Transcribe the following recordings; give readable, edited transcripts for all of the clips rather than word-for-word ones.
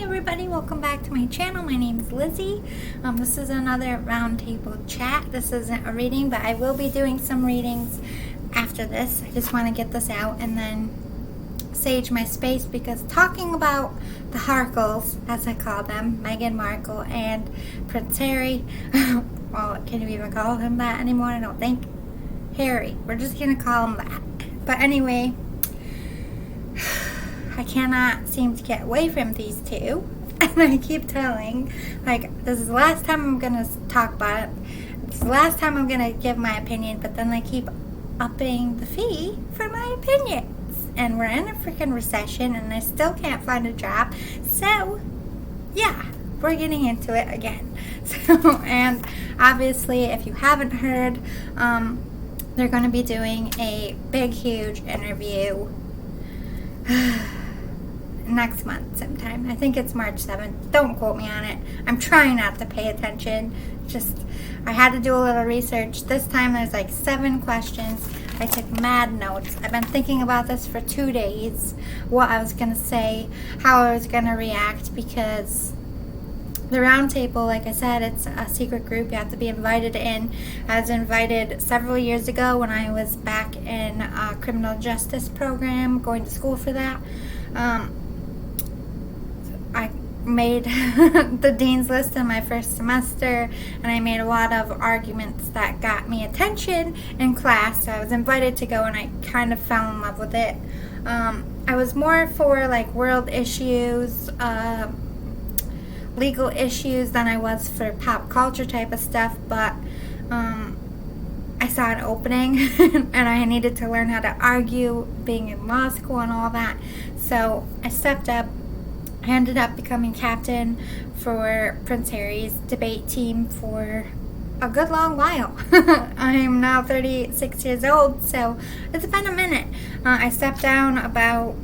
everybody, welcome back to my channel. My name is Lizzie. This is another roundtable chat. This isn't a reading, but I will be doing some readings after this. I just want to get this out and then sage my space, because talking about the Harkles, as I call them, Meghan Markle and Prince Harry, well, can you even call him that anymore? I don't think. Harry. We're just going to call him that. But anyway, I cannot seem to get away from these two, and I keep telling, this is the last time I'm going to talk about it, this is the last time I'm going to give my opinion, but then they keep upping the fee for my opinions, and we're in a freaking recession, and I still can't find a job, so, yeah, we're getting into it again. So, and obviously, if you haven't heard, they're going to be doing a big, huge interview next month sometime. I think it's March 7th. Don't quote me on it. I'm trying not to pay attention. I had to do a little research. This time there's 7 questions. I took mad notes. I've been thinking about this for 2 days. What I was going to say, how I was going to react, because the round table, like I said, it's a secret group. You have to be invited in. I was invited several years ago when I was back in a criminal justice program, going to school for that. I made the dean's list in my first semester, and I made a lot of arguments that got me attention in class. So I was invited to go, and I kind of fell in love with it. I was more for world issues, legal issues than I was for pop culture type of stuff, but I saw an opening and I needed to learn how to argue, being in law school and all that. So I stepped up. I ended up becoming captain for Prince Harry's debate team for a good long while. I'm now 36 years old, so it's been a minute. I stepped down about,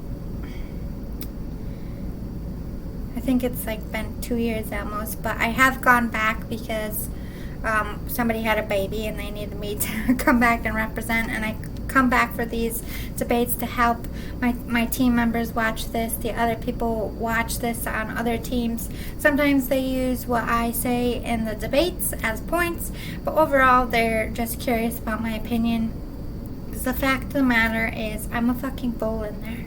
I think it's been 2 years almost, but I have gone back because somebody had a baby and they needed me to come back and represent, and I come back for these debates to help my team members watch this, the other people watch this on other teams. Sometimes they use what I say in the debates as points, but overall they're just curious about my opinion. Because the fact of the matter is, I'm a fucking bull in there.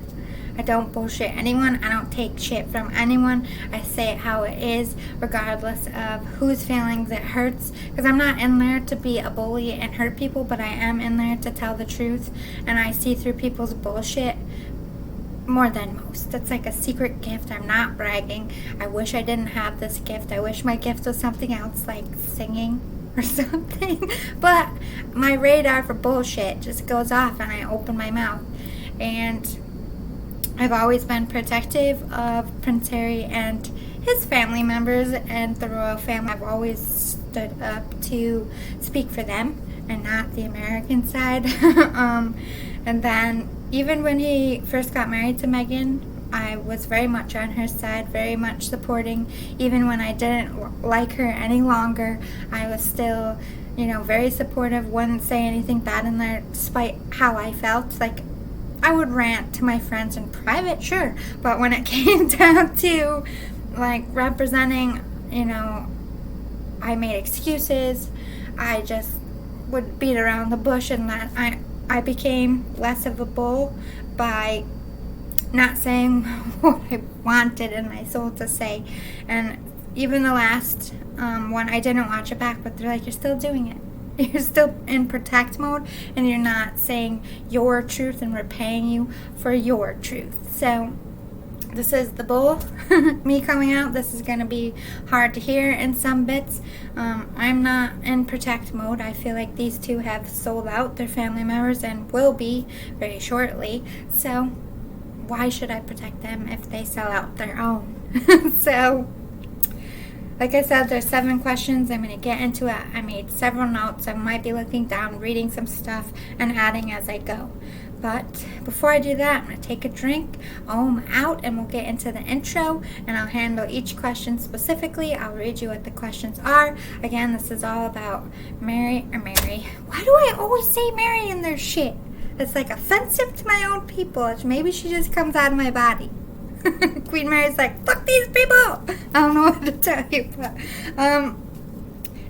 I don't bullshit anyone. I don't take shit from anyone. I say it how it is, regardless of whose feelings it hurts. Because I'm not in there to be a bully and hurt people, but I am in there to tell the truth. And I see through people's bullshit more than most. It's like a secret gift. I'm not bragging. I wish I didn't have this gift. I wish my gift was something else, like singing or something. But my radar for bullshit just goes off and I open my mouth. And I've always been protective of Prince Harry and his family members and the royal family. I've always stood up to speak for them and not the American side. And then even when he first got married to Meghan, I was very much on her side, very much supporting. Even when I didn't like her any longer, I was still, very supportive, wouldn't say anything bad in there despite how I felt. I would rant to my friends in private, sure, but when it came down to representing, I made excuses. I just would beat around the bush, and that I became less of a bull by not saying what I wanted in my soul to say. And even the last one, I didn't watch it back, but they're like, you're still doing it. You're still in protect mode, and you're not saying your truth, and we're paying you for your truth. So this is the bull, me coming out. This is going to be hard to hear in some bits. I'm not in protect mode. I feel like these two have sold out their family members and will be very shortly. So why should I protect them if they sell out their own? So like I said, there's 7 questions. I'm going to get into it. I made several notes. I might be looking down, reading some stuff, and adding as I go. But before I do that, I'm going to take a drink, ohm out, and we'll get into the intro, and I'll handle each question specifically. I'll read you what the questions are. Again, this is all about Mary. Why do I always say Mary in their shit? It's offensive to my own people. Maybe she just comes out of my body. Queen Mary's like, fuck these people. I don't know what to tell you, but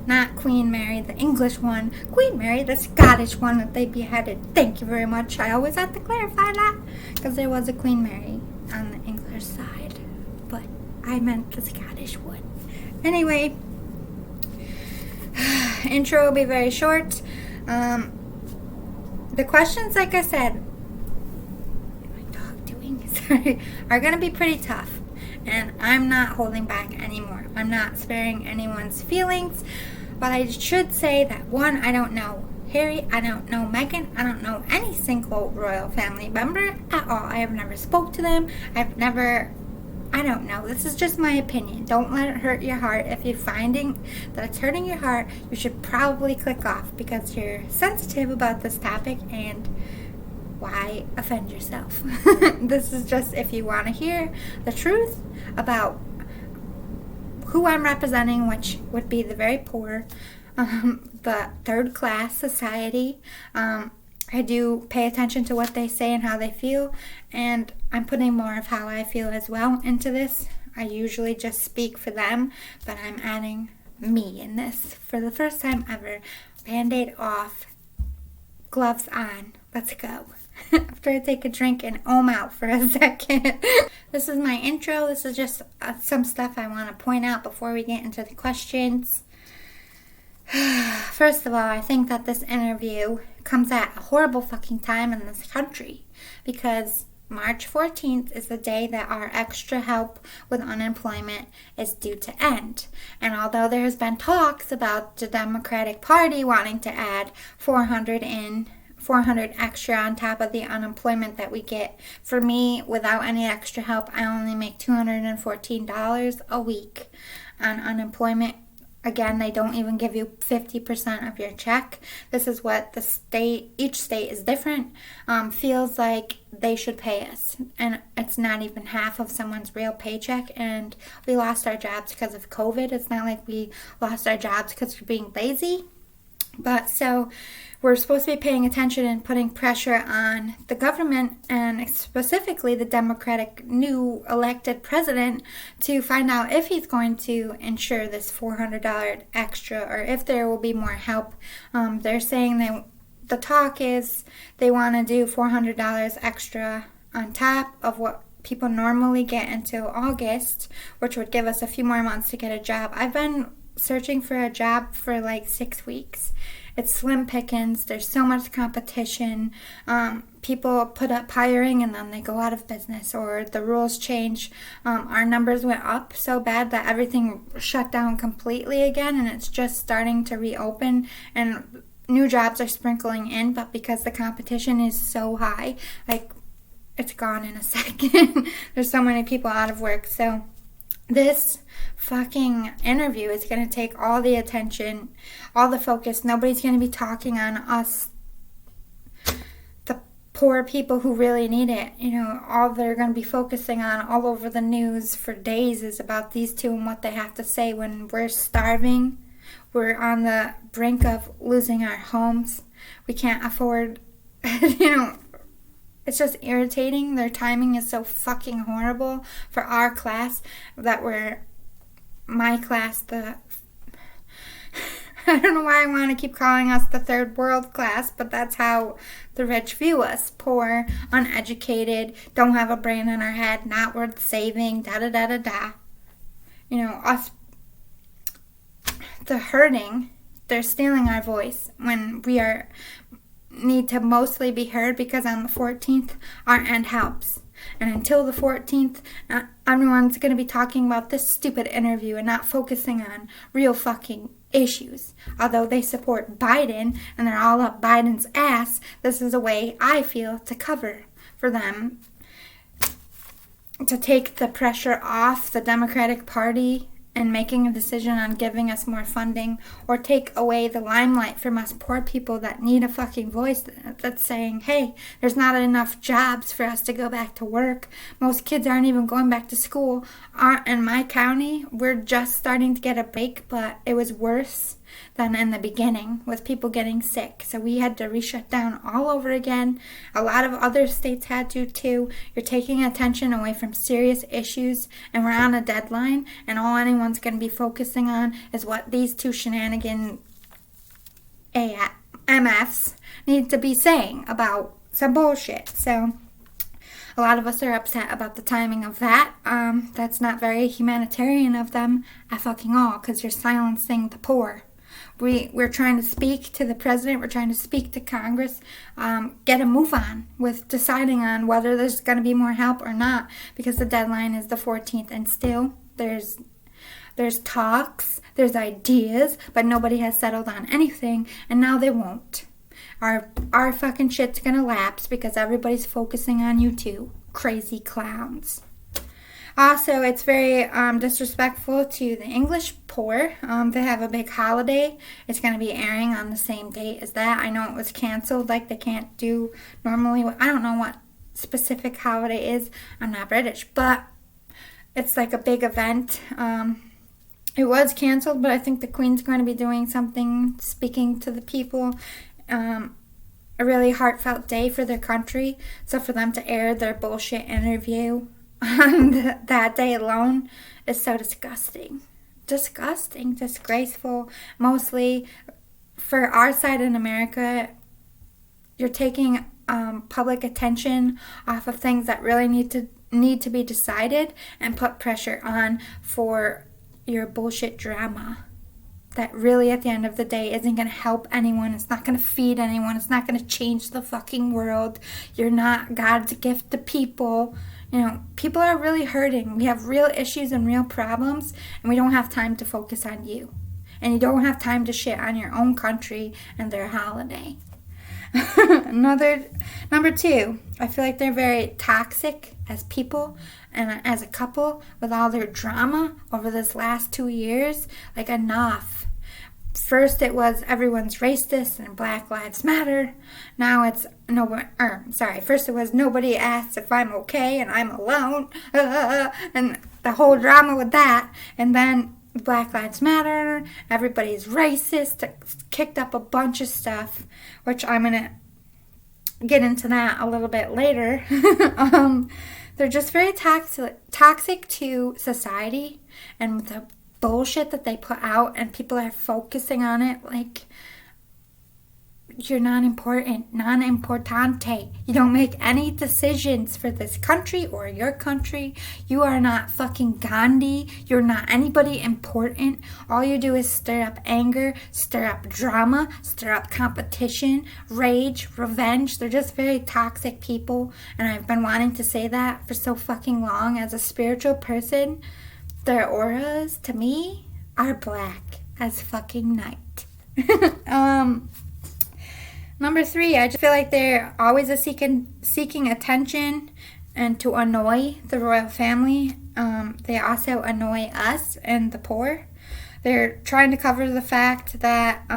not Queen Mary, the English one. Queen Mary, the Scottish one that they beheaded. Thank you very much. I always have to clarify that because there was a Queen Mary on the English side, but I meant the Scottish one. Anyway, intro will be very short. The questions, like I said, my dog doing? Sorry, are going to be pretty tough. And I'm not holding back anymore. I'm not sparing anyone's feelings. But I should say that, one, I don't know Harry, I don't know Meghan, I don't know any single royal family member at all. I have never spoke to them. I don't know. This is just my opinion. Don't let it hurt your heart. If you're finding that it's hurting your heart, you should probably click off because you're sensitive about this topic, and why offend yourself? This is just if you want to hear the truth about who I'm representing, which would be the very poor, the third class society. I do pay attention to what they say and how they feel, and I'm putting more of how I feel as well into this. I usually just speak for them, but I'm adding me in this for the first time ever. Band-Aid off, gloves on, let's go. After I take a drink and ohm out for a second. This is my intro. This is just some stuff I want to point out before we get into the questions. First of all, I think that this interview comes at a horrible fucking time in this country because March 14th is the day that our extra help with unemployment is due to end. And although there has been talks about the Democratic Party wanting to add 400 extra on top of the unemployment that we get, for me, without any extra help, I only make $214 a week on unemployment. Again, they don't even give you 50% of your check. This is what each state is different, feels like they should pay us. And it's not even half of someone's real paycheck. And we lost our jobs because of COVID. It's not like we lost our jobs because we're being lazy. But so we're supposed to be paying attention and putting pressure on the government and specifically the Democratic new elected president to find out if he's going to ensure this $400 extra or if there will be more help. They're saying that the talk is they want to do $400 extra on top of what people normally get until August, which would give us a few more months to get a job. I've been searching for a job for like 6 weeks. It's slim pickings. There's so much competition. People put up hiring and then they go out of business or the rules change. Our numbers went up so bad that everything shut down completely again, and it's just starting to reopen and new jobs are sprinkling in, but because the competition is so high, like it's gone in a second. There's so many people out of work. So this fucking interview is going to take all the attention, all the focus. Nobody's going to be talking on us, the poor people who really need it. You know, all they're going to be focusing on all over the news for days is about these two and what they have to say when we're starving. We're on the brink of losing our homes. We can't afford, it's just irritating. Their timing is so fucking horrible for our class that my class, I don't know why I want to keep calling us the third world class, but that's how the rich view us. Poor, uneducated, don't have a brain in our head, not worth saving, da-da-da-da-da. Us, the hurting, they're stealing our voice when we need to mostly be heard, because on the 14th our end helps, and until the 14th everyone's going to be talking about this stupid interview and not focusing on real fucking issues. Although they support Biden and they're all up Biden's ass, this is a way I feel to cover for them, to take the pressure off the Democratic Party and making a decision on giving us more funding, or take away the limelight from us poor people that need a fucking voice that's saying, hey, there's not enough jobs for us to go back to work. Most kids aren't even going back to school. In my county, we're just starting to get a break, but it was worse than in the beginning with people getting sick. So we had to re-shut down all over again. A lot of other states had to too. You're taking attention away from serious issues, and we're on a deadline, and all anyone's going to be focusing on is what these two shenanigan MFs need to be saying about some bullshit. So a lot of us are upset about the timing of that. That's not very humanitarian of them at fucking all, because you're silencing the poor. We're trying to speak to the president. We're trying to speak to Congress. Get a move on with deciding on whether there's going to be more help or not, because the deadline is the 14th, and still there's talks, there's ideas, but nobody has settled on anything, and now they won't. Our fucking shit's gonna lapse because everybody's focusing on you two crazy clowns. Also, it's very disrespectful to the English poor. They have a big holiday. It's going to be airing on the same date as that. I know it was canceled, like they can't do normally. I don't know what specific holiday is. I'm not British, but it's like a big event. It was canceled, but I think the Queen's going to be doing something, speaking to the people. A really heartfelt day for their country. So for them to air their bullshit interview on that day alone is so disgusting. Disgusting, disgraceful. Mostly for our side in America, you're taking public attention off of things that really need to be decided and put pressure on for your bullshit drama that really at the end of the day isn't going to help anyone. It's not going to feed anyone. It's not going to change the fucking world. You're not God's gift to people. You know, people are really hurting. We have real issues and real problems, and we don't have time to focus on you. And you don't have time to shit on your own country and their holiday. Number two, I feel like they're very toxic as people and as a couple with all their drama over this last 2 years. Like, enough. First it was everyone's racist and Black Lives Matter. Now it's first it was nobody asks if I'm okay and I'm alone. And the whole drama with that. And then Black Lives Matter, everybody's racist, kicked up a bunch of stuff, which I'm going to get into that a little bit later. They're just very toxic to society and the bullshit that they put out, and people are focusing on it like you're not important, non-importante. You don't make any decisions for this country or your country. You are not fucking Gandhi. You're not anybody important. All you do is stir up anger, stir up drama, stir up competition, rage, revenge. They're just very toxic people, and I've been wanting to say that for so fucking long. As a spiritual person, their auras, to me, are black as fucking night. Number three, I just feel like they're always seeking attention and to annoy the royal family. They also annoy us and the poor. They're trying to cover the fact that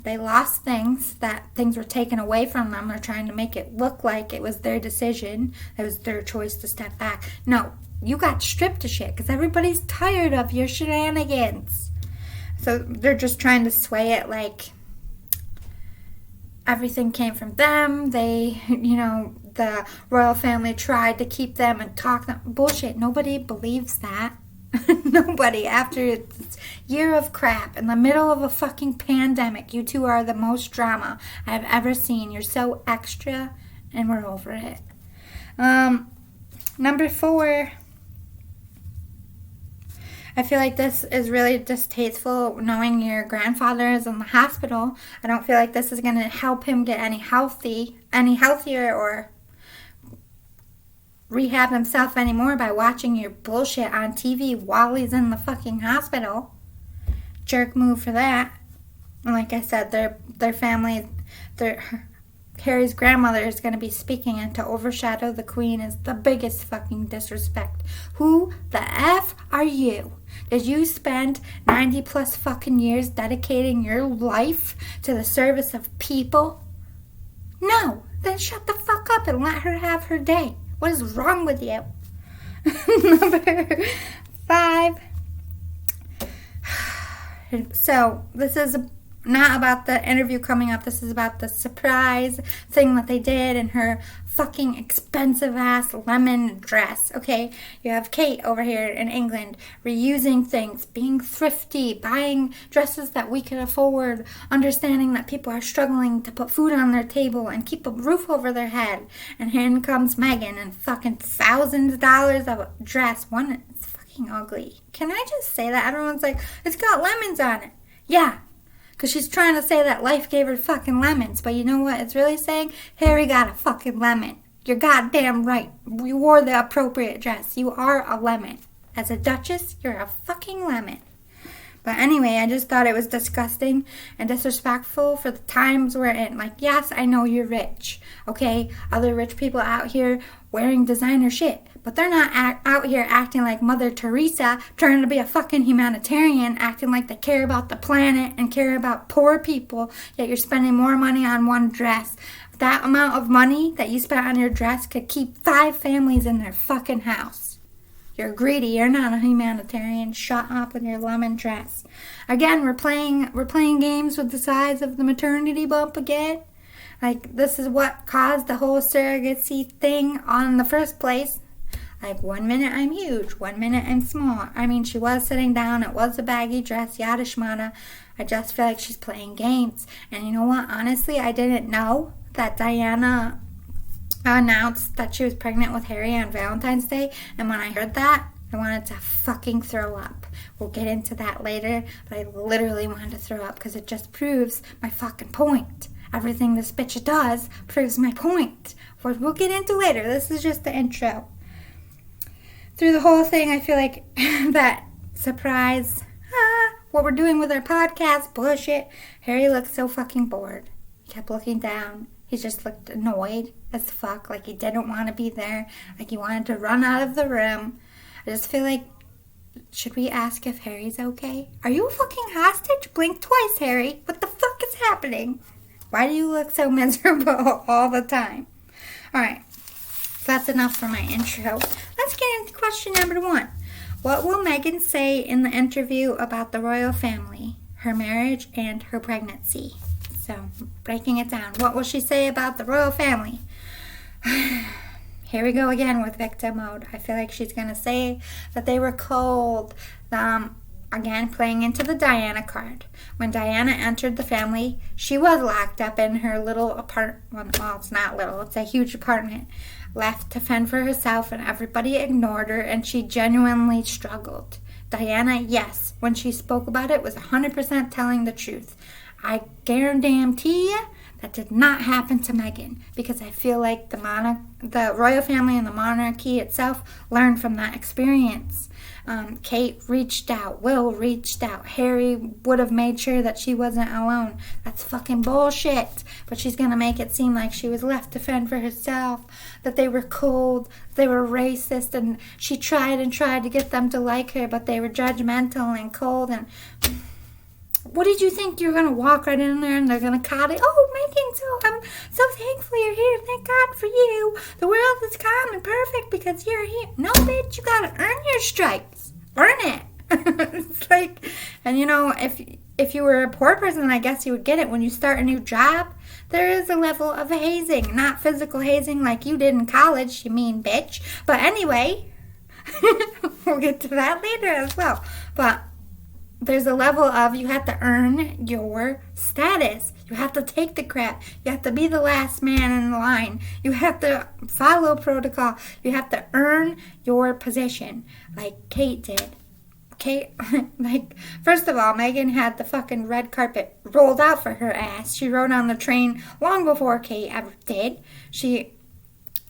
they lost things, that things were taken away from them. They're trying to make it look like it was their decision. It was their choice to step back. No, you got stripped of shit because everybody's tired of your shenanigans. So they're just trying to sway it like everything came from them. They, the royal family tried to keep them and talk them. Bullshit. Nobody believes that. Nobody. After this year of crap in the middle of a fucking pandemic, you two are the most drama I've ever seen. You're so extra, and we're over it. Number four, I feel like this is really distasteful, knowing your grandfather is in the hospital. I don't feel like this is going to help him get any healthier or rehab himself anymore by watching your bullshit on TV while he's in the fucking hospital. Jerk move for that. And like I said, their family, Harry's grandmother is going to be speaking, and to overshadow the Queen is the biggest fucking disrespect. Who the F are you? Did you spend 90 plus fucking years dedicating your life to the service of people? No. Then shut the fuck up and let her have her day. What is wrong with you? Number 5. So, this is not about the interview coming up. This is about the surprise thing that they did in her fucking expensive ass lemon dress. Okay, you have Kate over here in England reusing things, being thrifty, buying dresses that we can afford, understanding that people are struggling to put food on their table and keep a roof over their head. And here comes Megan and fucking thousands of dollars of a dress. One, it's fucking ugly. Can I just say that? Everyone's like, it's got lemons on it. Yeah. Because she's trying to say that life gave her fucking lemons. But you know what it's really saying? Harry got a fucking lemon. You're goddamn right. You wore the appropriate dress. You are a lemon. As a duchess, you're a fucking lemon. But anyway, I just thought it was disgusting and disrespectful for the times we're in. Like, yes, I know you're rich. Okay? Other rich people out here wearing designer shit. But they're not out here acting like Mother Teresa, trying to be a fucking humanitarian, acting like they care about the planet and care about poor people, yet you're spending more money on one dress. That amount of money that you spent on your dress could keep 5 families in their fucking house. You're greedy. You're not a humanitarian. Shut up with your lemon dress. Again, we're playing games with the size of the maternity bump again. Like, this is what caused the whole surrogacy thing in the first place. Like, 1 minute I'm huge, 1 minute I'm small. I mean, she was sitting down. It was a baggy dress, yada shmada. I just feel like she's playing games. And you know what? Honestly, I didn't know that Diana announced that she was pregnant with Harry on Valentine's Day. And when I heard that, I wanted to fucking throw up. We'll get into that later. But I literally wanted to throw up because it just proves my fucking point. Everything this bitch does proves my point. What we'll get into later. This is just the intro. Through the whole thing, I feel like that surprise, what we're doing with our podcast, bullshit. Harry looked so fucking bored. He kept looking down. He just looked annoyed as fuck, like he didn't want to be there, like he wanted to run out of the room. I just feel like, should we ask if Harry's okay? Are you a fucking hostage? Blink twice, Harry. What the fuck is happening? Why do you look so miserable all the time? Alright. That's enough for my intro. Let's get into question number 1. What will Meghan say in the interview about the royal family, her marriage, and her pregnancy? So, breaking it down. What will she say about the royal family? Here we go again with victim mode. I feel like she's going to say that they were cold. Again, playing into the Diana card. When Diana entered the family, she was locked up in her little apartment. Well, it's not little. It's a huge apartment. Left to fend for herself, and everybody ignored her, and she genuinely struggled. Diana, yes, when she spoke about it, was 100% telling the truth. I guarantee you that did not happen to Meghan, because I feel like the royal family and the monarchy itself learned from that experience. Kate reached out. Will reached out. Harry would have made sure that she wasn't alone. That's fucking bullshit. But she's going to make it seem like she was left to fend for herself, that they were cold, they were racist, and she tried to get them to like her, but they were judgmental and cold. And what did you think? You were going to walk right in there and they're going to call it? Oh, Meghan, I'm so thankful you're here. Thank God for you. The world is calm and perfect because you're here. No, bitch, you got to earn your stripes. Earn it. It's like, and you know, if you were a poor person, I guess you would get it. When you start a new job, there is a level of hazing. Not physical hazing like you did in college, you mean bitch. But anyway, we'll get to that later as well. But there's a level of you have to earn your status. You have to take the crap. You have to be the last man in the line. You have to follow protocol. You have to earn your position like Kate did. Kate, like, first of all, Meghan had the fucking red carpet rolled out for her ass. She rode on the train long before Kate ever did. She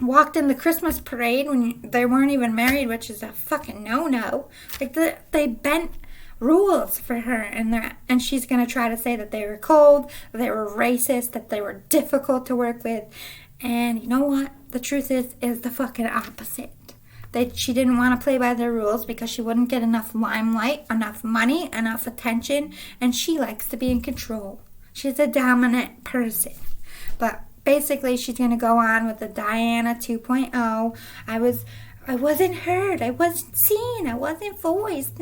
walked in the Christmas parade when they weren't even married, which is a fucking no-no. Like, they bent rules for her, and she's going to try to say that they were cold, that they were racist, that they were difficult to work with. And you know what? The truth is the fucking opposite. That she didn't want to play by their rules because she wouldn't get enough limelight, enough money, enough attention, and she likes to be in control. She's a dominant person. But basically, she's going to go on with the Diana 2.0. I was I wasn't heard. I wasn't seen. I wasn't voiced.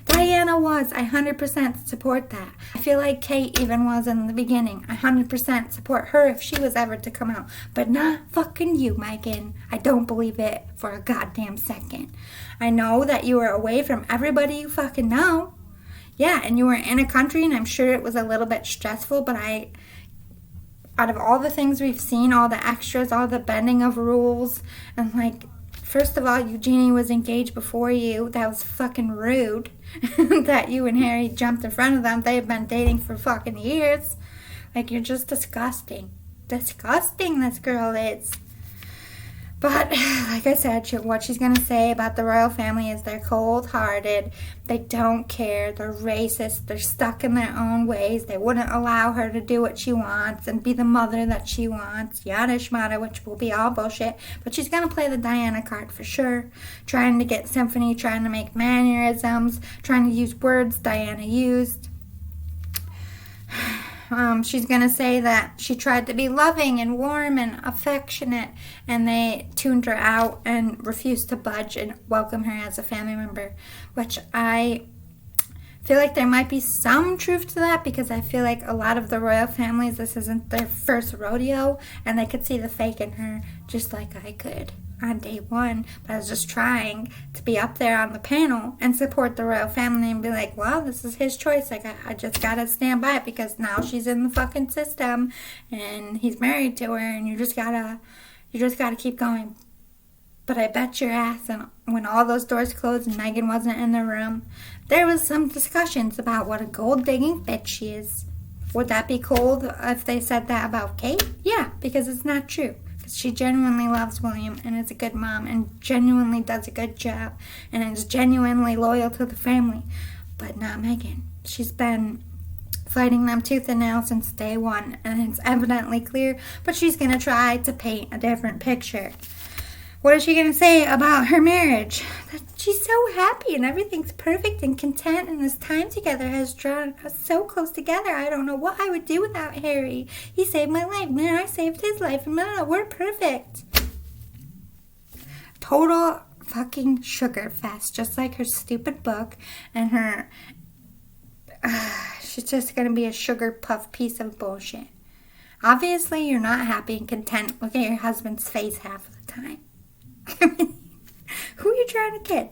Diana was. I 100% support that. I feel like Kate even was in the beginning. I 100% support her if she was ever to come out. But not fucking you, Megan. I don't believe it for a goddamn second. I know that you were away from everybody you fucking know. Yeah, and you were in a country, and I'm sure it was a little bit stressful, but out of all the things we've seen, all the extras, all the bending of rules, and like, first of all, Eugenie was engaged before you. That was fucking rude. That you and Harry jumped in front of them. They've been dating for fucking years. Like, you're just disgusting. Disgusting, this girl is. But, like I said, what she's going to say about the royal family is they're cold-hearted. They don't care. They're racist. They're stuck in their own ways. They wouldn't allow her to do what she wants and be the mother that she wants. Yada shmada, which will be all bullshit. But she's going to play the Diana card for sure. Trying to get symphony, trying to make mannerisms, trying to use words Diana used. She's going to say that she tried to be loving and warm and affectionate, and they tuned her out and refused to budge and welcome her as a family member, which I feel like there might be some truth to that, because I feel like a lot of the royal families, this isn't their first rodeo, and they could see the fake in her just like I could on day one. But I was just trying to be up there on the panel and support the royal family and be like, well, this is his choice. Like, I just gotta stand by it, because now she's in the fucking system and he's married to her, and you just gotta keep going. But I bet your ass, and when all those doors closed and Meghan wasn't in the room, there was some discussions about what a gold-digging bitch she is. Would that be cold if they said that about Kate? Yeah, because it's not true. She genuinely loves William and is a good mom and genuinely does a good job and is genuinely loyal to the family. But not Meghan. She's been fighting them tooth and nail since day one, and it's evidently clear, but she's going to try to paint a different picture. What is she going to say about her marriage? That she's so happy and everything's perfect and content, and this time together has drawn us so close together. I don't know what I would do without Harry. He saved my life, and I saved his life, and we're perfect. Total fucking sugar fest, just like her stupid book and her... she's just going to be a sugar puff piece of bullshit. Obviously, you're not happy and content. Look at your husband's face half of the time. Who are you trying to kid?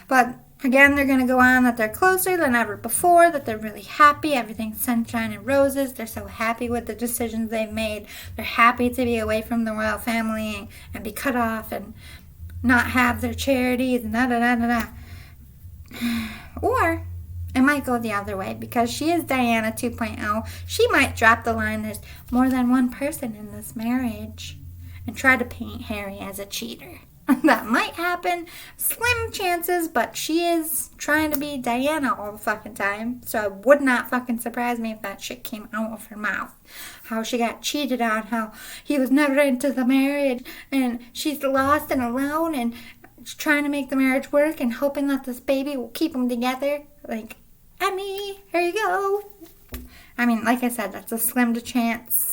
But again, they're going to go on that they're closer than ever before, that they're really happy, everything's sunshine and roses. They're so happy with the decisions they've made. They're happy to be away from the royal family and be cut off and not have their charities and da-da-da-da-da. Or it might go the other way, because she is Diana 2.0. She might drop the line, there's more than one person in this marriage, and try to paint Harry as a cheater. That might happen. Slim chances, but she is trying to be Diana all the fucking time. So it would not fucking surprise me if that shit came out of her mouth. How she got cheated on, how he was never into the marriage, and she's lost and alone, and trying to make the marriage work and hoping that this baby will keep them together. Like, Emmy, here you go. I mean, like I said, that's a slim chance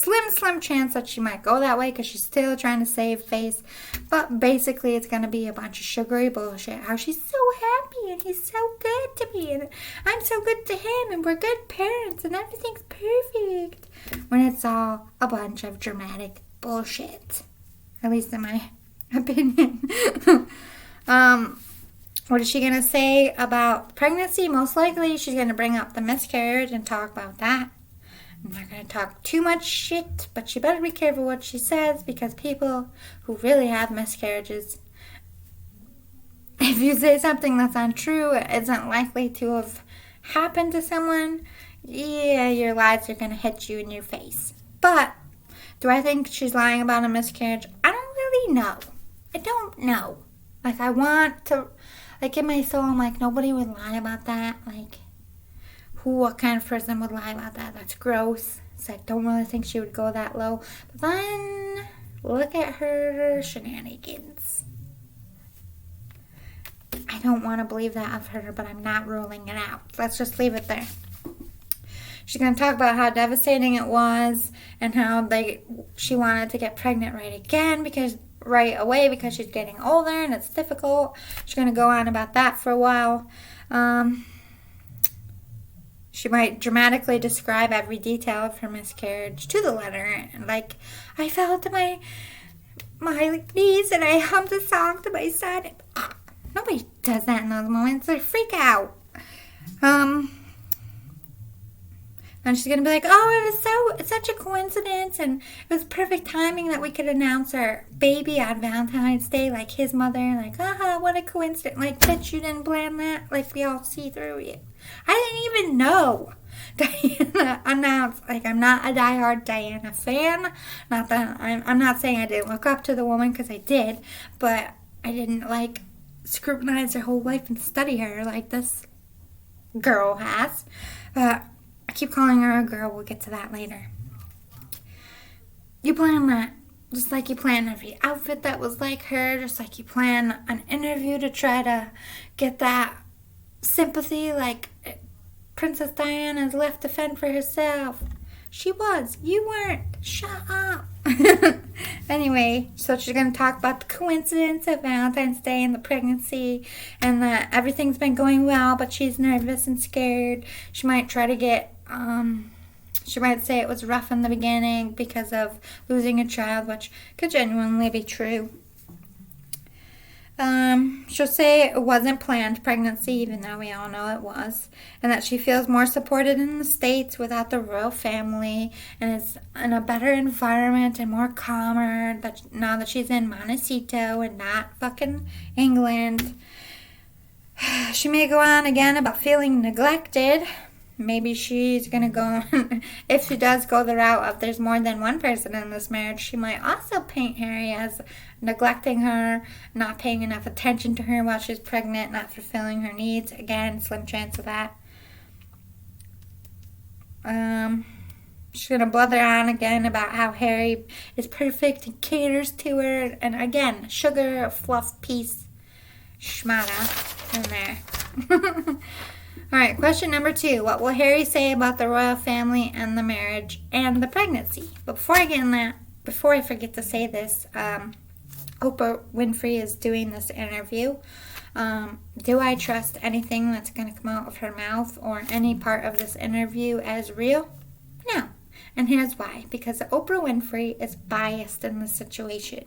that she might go that way, because she's still trying to save face. But basically, it's going to be a bunch of sugary bullshit. How she's so happy, and he's so good to me, and I'm so good to him, and we're good parents, and everything's perfect. When it's all a bunch of dramatic bullshit. At least in my opinion. What is she going to say about pregnancy? Most likely, she's going to bring up the miscarriage and talk about that. I'm not going to talk too much shit, but she better be careful what she says, because people who really have miscarriages, if you say something that's untrue, it isn't likely to have happened to someone, yeah, your lies are going to hit you in your face. But do I think she's lying about a miscarriage? I don't really know. I don't know. Like, I want to... Like, in my soul, I'm like, nobody would lie about that. Like, what kind of person would lie about that? That's gross. So I don't really think she would go that low. But then, look at her shenanigans. I don't want to believe that of her, but I'm not ruling it out. Let's just leave it there. She's going to talk about how devastating it was, and how she wanted to get pregnant right again, because right away because she's getting older and it's difficult. She's going to go on about that for a while. She might dramatically describe every detail of her miscarriage to the letter. Like, I fell to my knees and I hummed a song to my son. Nobody does that in those moments. They freak out. And she's going to be like, oh, it's such a coincidence, and it was perfect timing that we could announce our baby on Valentine's Day, like his mother, like, what a coincidence. Like, bitch, you didn't plan that? Like, we all see through it. I didn't even know Diana announced. Like, I'm not a diehard Diana fan. Not that I'm not saying I didn't look up to the woman, because I did, but I didn't, like, scrutinize her whole life and study her like this girl has. I keep calling her a girl. We'll get to that later. You plan that. Just like you plan every outfit that was like her. Just like you plan an interview to try to get that sympathy. Like Princess Diana's left to fend for herself. She was. You weren't. Shut up. Anyway, so she's going to talk about the coincidence of Valentine's Day and the pregnancy, and that everything's been going well, but she's nervous and scared. She might try to get, she might say it was rough in the beginning because of losing a child, which could genuinely be true. She'll say it wasn't planned pregnancy, even though we all know it was, and that she feels more supported in the States without the royal family, and is in a better environment and more calmer now that she's in Montecito and not fucking England. She may go on again about feeling neglected. Maybe she's going to go, if she does go the route of there's more than one person in this marriage, she might also paint Harry as neglecting her, not paying enough attention to her while she's pregnant, not fulfilling her needs. Again, slim chance of that. She's going to blather on again about how Harry is perfect and caters to her. And again, sugar, fluff, piece, schmata in there. All right, question number 2. What will Harry say about the royal family and the marriage and the pregnancy? But before I get in that, before I forget to say this, Oprah Winfrey is doing this interview. Do I trust anything that's going to come out of her mouth or any part of this interview as real? No. And here's why. Because Oprah Winfrey is biased in this situation.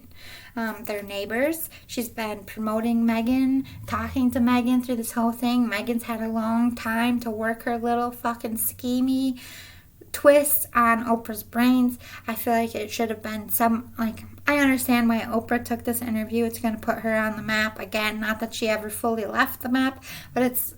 They're neighbors. She's been promoting Meghan, talking to Meghan through this whole thing. Meghan's had a long time to work her little fucking schemey twists on Oprah's brains. I feel like it should have been I understand why Oprah took this interview. It's going to put her on the map again. Not that she ever fully left the map, but it's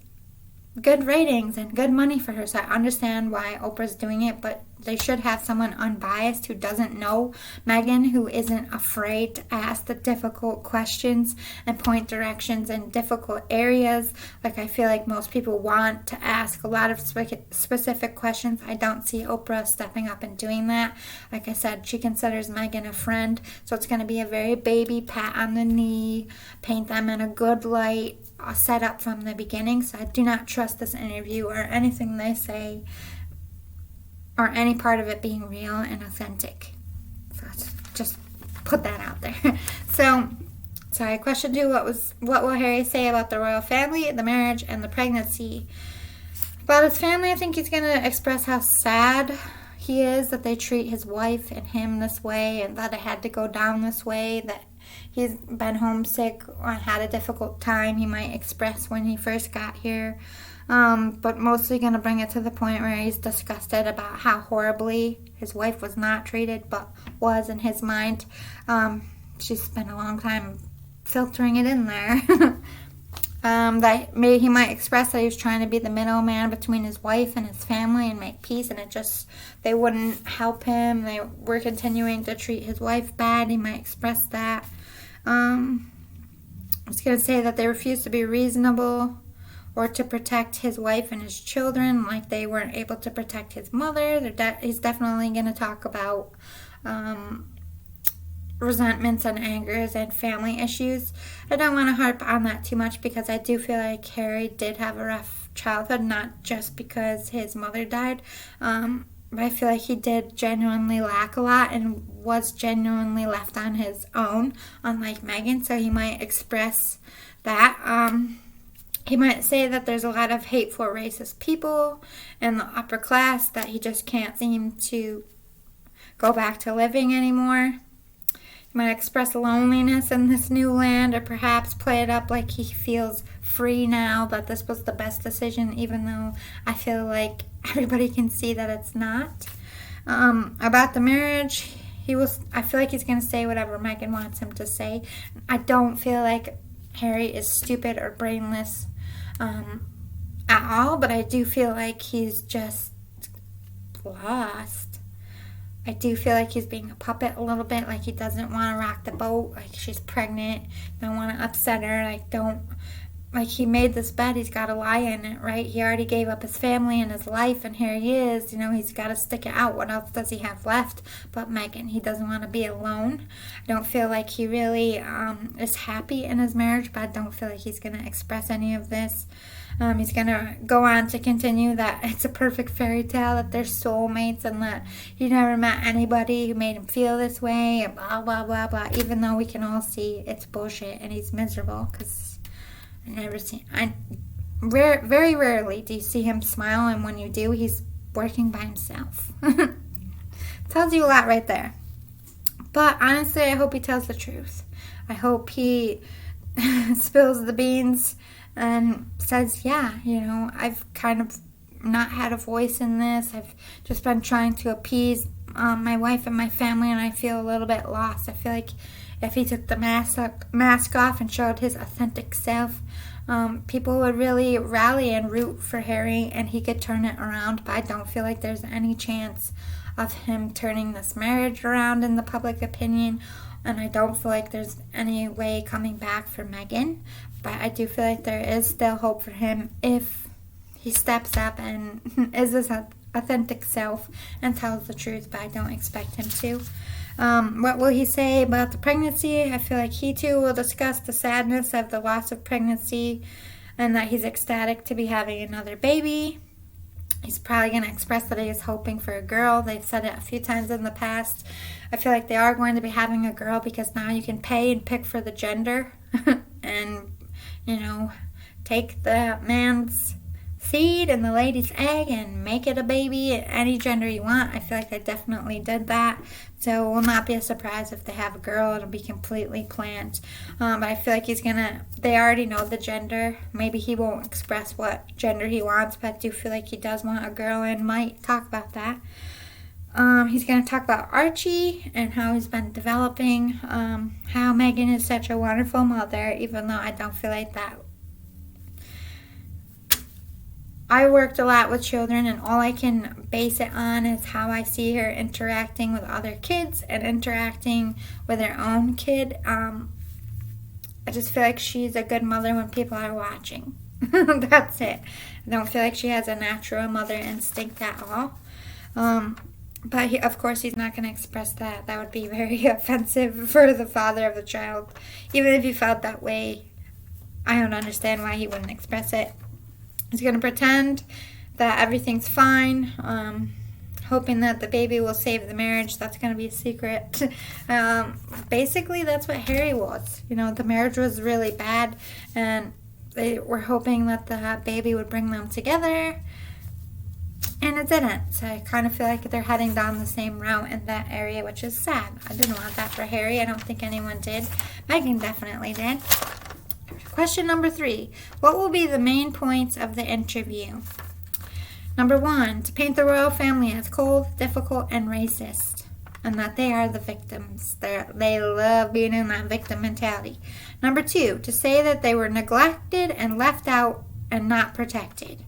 good ratings and good money for her, so I understand why Oprah's doing it, but they should have someone unbiased who doesn't know Meghan, who isn't afraid to ask the difficult questions and point directions in difficult areas. Like, I feel like most people want to ask a lot of specific questions. I don't see Oprah stepping up and doing that. Like I said, she considers Meghan a friend, so it's going to be a very baby pat on the knee, paint them in a good light, set up from the beginning. So I do not trust this interview or anything they say or any part of it being real and authentic. So let's just put that out there. So, sorry, question 2, what will Harry say about the royal family, the marriage, and the pregnancy? About his family, I think he's going to express how sad he is that they treat his wife and him this way, and that it had to go down this way, that he's been homesick or had a difficult time, he might express when he first got here. But mostly going to bring it to the point where he's disgusted about how horribly his wife was not treated, but was in his mind. She's spent a long time filtering it in there. That maybe he might express that he was trying to be the middleman between his wife and his family and make peace, and they wouldn't help him. They were continuing to treat his wife bad. He might express that. I was going to say that they refused to be reasonable or to protect his wife and his children, like they weren't able to protect his mother. He's definitely going to talk about resentments and angers and family issues. I don't want to harp on that too much because I do feel like Harry did have a rough childhood, not just because his mother died, But I feel like he did genuinely lack a lot and was genuinely left on his own, unlike Meghan. So he might express that. He might say that there's a lot of hateful, racist people in the upper class that he just can't seem to go back to living anymore. He might express loneliness in this new land, or perhaps play it up like he feels free now, that this was the best decision, even though I feel like everybody can see that it's not. About the marriage, I feel like he's going to say whatever Meghan wants him to say. I don't feel like Harry is stupid or brainless at all, but I do feel like he's just lost. I do feel like he's being a puppet a little bit, like he doesn't want to rock the boat, like she's pregnant, don't want to upset her, like he made this bed, he's got to lie in it, right? He already gave up his family and his life, and here he is, he's got to stick it out. What else does he have left but Meghan? He doesn't want to be alone. I don't feel like he really is happy in his marriage, but I don't feel like he's going to express any of this. He's going to go on to continue that it's a perfect fairy tale, that they're soulmates, and that he never met anybody who made him feel this way, and blah, blah, blah, blah, even though we can all see it's bullshit and he's miserable, because very rarely do you see him smile, and when you do, he's working by himself. Tells you a lot right there. But honestly, I hope he tells the truth. I hope he spills the beans and says, yeah, I've kind of not had a voice in this. I've just been trying to appease my wife and my family, and I feel a little bit lost. I feel like if he took the mask off and showed his authentic self, people would really rally and root for Harry, and he could turn it around. But I don't feel like there's any chance of him turning this marriage around in the public opinion, and I don't feel like there's any way coming back for Meghan. But I do feel like there is still hope for him if he steps up and is his authentic self and tells the truth, but I don't expect him to. What will he say about the pregnancy? I feel like he too will discuss the sadness of the loss of pregnancy, and that he's ecstatic to be having another baby. He's probably going to express that he is hoping for a girl. They've said it a few times in the past. I feel like they are going to be having a girl, because now you can pay and pick for the gender and, take the man's seed and the lady's egg and make it a baby at any gender you want. I feel like they definitely did that. So it will not be a surprise if they have a girl. It'll be completely planned. But I feel like they already know the gender. Maybe he won't express what gender he wants, but I do feel like he does want a girl and might talk about that. He's going to talk about Archie and how he's been developing, how Meghan is such a wonderful mother, even though I don't feel like that. I worked a lot with children, and all I can base it on is how I see her interacting with other kids and interacting with her own kid. I just feel like she's a good mother when people are watching. That's it. I don't feel like she has a natural mother instinct at all. But of course, he's not going to express that. That would be very offensive for the father of the child. Even if he felt that way, I don't understand why he wouldn't express it. He's going to pretend that everything's fine, hoping that the baby will save the marriage. That's going to be a secret. Basically, that's what Harry was. The marriage was really bad, and they were hoping that the baby would bring them together, and it didn't. So I kind of feel like they're heading down the same route in that area, which is sad. I didn't want that for Harry. I don't think anyone did. Meghan definitely did. Question number 3. What will be the main points of the interview? Number 1, to paint the royal family as cold, difficult, and racist, and that they are the victims. They love being in that victim mentality. Number 2, to say that they were neglected and left out and not protected.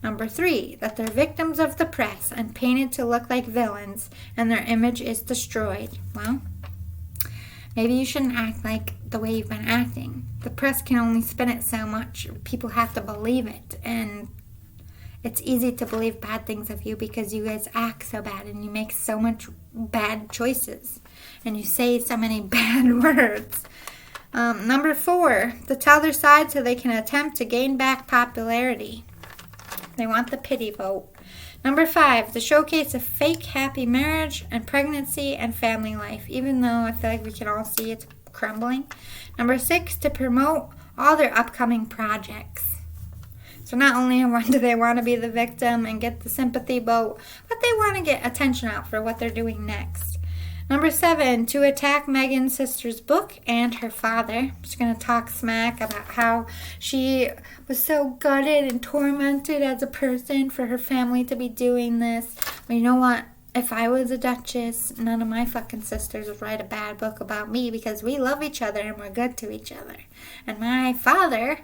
Number 3, that they're victims of the press and painted to look like villains, and their image is destroyed. Well, maybe you shouldn't act like the way you've been acting. The press can only spin it so much. People have to believe it. And it's easy to believe bad things of you because you guys act so bad and you make so much bad choices. And you say so many bad words. Number 4, to tell their side so they can attempt to gain back popularity. They want the pity vote. Number 5, to showcase a fake happy marriage and pregnancy and family life, even though I feel like we can all see it's crumbling. Number 6, to promote all their upcoming projects. So not only do they want to be the victim and get the sympathy vote, but they want to get attention out for what they're doing next. Number 7, to attack Meghan's sister's book and her father. She's going to talk smack about how she was so gutted and tormented as a person for her family to be doing this. But you know what? If I was a duchess, none of my fucking sisters would write a bad book about me because we love each other and we're good to each other. And my father,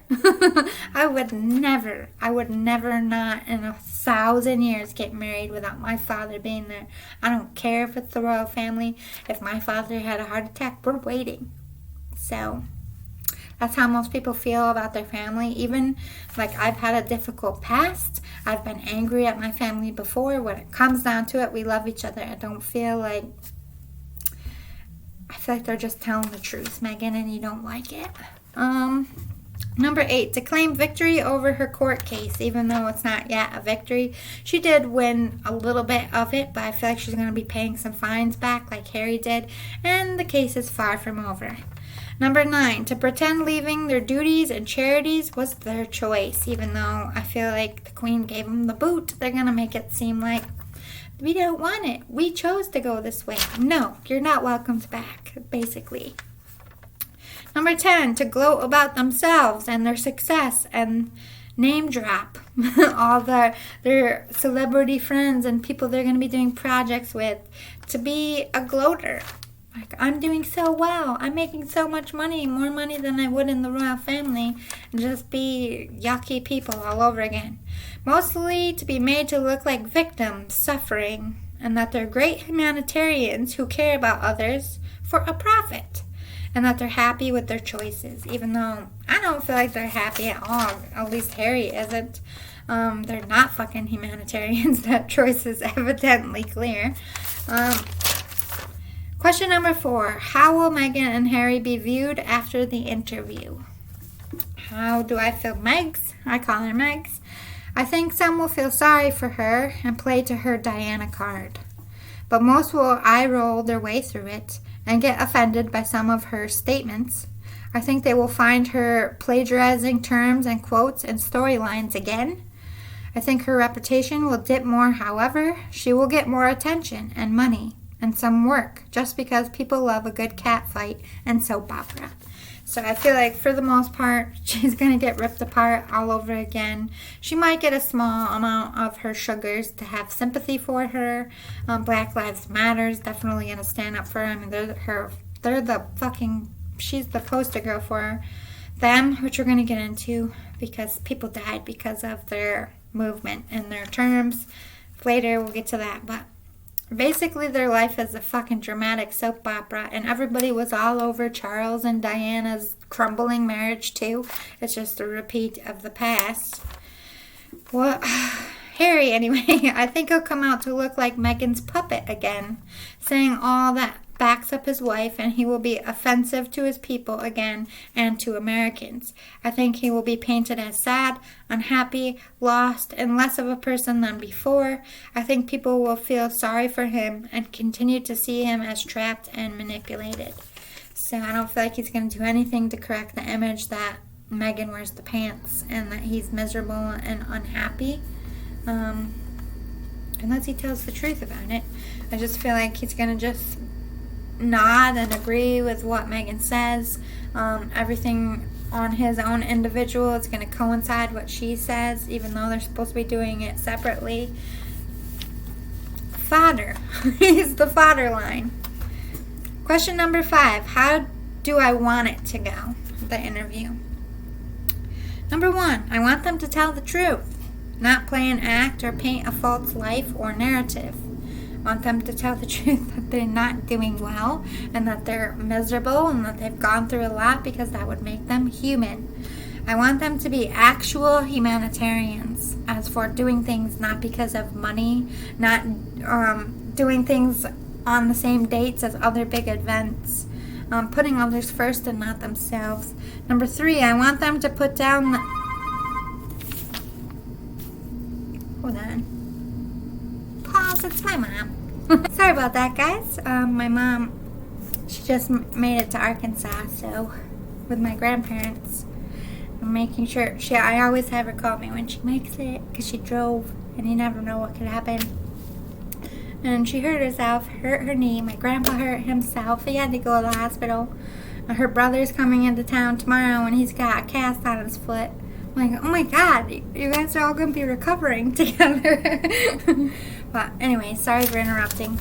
I would never not in 1,000 years get married without my father being there. I don't care if it's the royal family. If my father had a heart attack, we're waiting. So that's how most people feel about their family. Even like I've had a difficult past. I've been angry at my family before. When it comes down to it, we love each other. I feel like they're just telling the truth, Meghan, and you don't like it. Number 8, to claim victory over her court case, even though it's not yet a victory. She did win a little bit of it, but I feel like she's going to be paying some fines back like Harry did, and the case is far from over. Number 9, to pretend leaving their duties and charities was their choice. Even though I feel like the Queen gave them the boot, they're going to make it seem like we don't want it. We chose to go this way. No, you're not welcomed back, basically. Number 10, to gloat about themselves and their success and name drop all their celebrity friends and people they're going to be doing projects with. To be a gloater. Like, I'm doing so well. I'm making so much money, more money than I would in the royal family, and just be yucky people all over again. Mostly to be made to look like victims suffering, and that they're great humanitarians who care about others for a profit, and that they're happy with their choices, even though I don't feel like they're happy at all. At least Harry isn't. They're not fucking humanitarians. That choice is evidently clear. Question number 4. How will Meghan and Harry be viewed after the interview? How do I feel Megs? I call her Megs. I think some will feel sorry for her and play to her Diana card. But most will eye roll their way through it and get offended by some of her statements. I think they will find her plagiarizing terms and quotes and storylines again. I think her reputation will dip more, however. She will get more attention and money and some work, just because people love a good cat fight and soap opera. So I feel like for the most part, she's going to get ripped apart all over again. She might get a small amount of her sugars to have sympathy for her. Black Lives Matter is definitely going to stand up for her. I mean, she's the poster girl for them, which we're going to get into because people died because of their movement and their terms. Later, we'll get to that, but basically, their life is a fucking dramatic soap opera, and everybody was all over Charles and Diana's crumbling marriage, too. It's just a repeat of the past. Well, Harry, anyway, I think he'll come out to look like Meghan's puppet again, saying all that backs up his wife, and he will be offensive to his people again and to Americans. I think he will be painted as sad, unhappy, lost, and less of a person than before. I think people will feel sorry for him and continue to see him as trapped and manipulated. So I don't feel like he's going to do anything to correct the image that Meghan wears the pants and that he's miserable and unhappy. Unless he tells the truth about it. I just feel like he's going to just nod and agree with what Meghan says. Everything on his own individual is going to coincide what she says, even though they're supposed to be doing it separately. Fodder. He's the fodder line. Question number 5. How do I want it to go? The interview. Number 1. I want them to tell the truth, not play an act or paint a false life or narrative. I want them to tell the truth that they're not doing well and that they're miserable and that they've gone through a lot, because that would make them human. I want them to be actual humanitarians, as for doing things not because of money, not doing things on the same dates as other big events, putting others first and not themselves. Number 3, I want them to put down Hold on. Pause, it's my mom. Sorry about that, guys. My mom, she just made it to Arkansas, so with my grandparents. I'm making sure, I always have her call me when she makes it, because she drove, and you never know what could happen. And she hurt herself, hurt her knee. My grandpa hurt himself. He had to go to the hospital. Her brother's coming into town tomorrow, and he's got a cast on his foot. I'm like, oh my God, you guys are all going to be recovering together. But anyway, sorry for interrupting.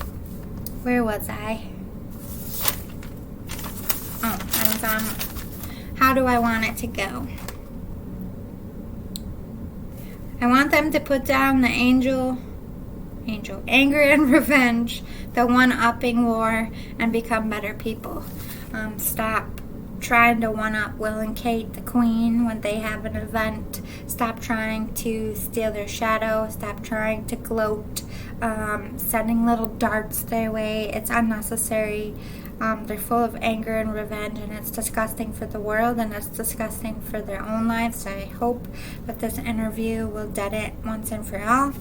Where was I? Oh, I was on how do I want it to go? I want them to put down the anger and revenge, the one-upping war, and become better people. Stop trying to one-up Will and Kate, the queen, when they have an event. Stop trying to steal their shadow. Stop trying to gloat, sending little darts their way. It's unnecessary. They're full of anger and revenge, and it's disgusting for the world, and it's disgusting for their own lives. So I hope that this interview will dead it once and for all.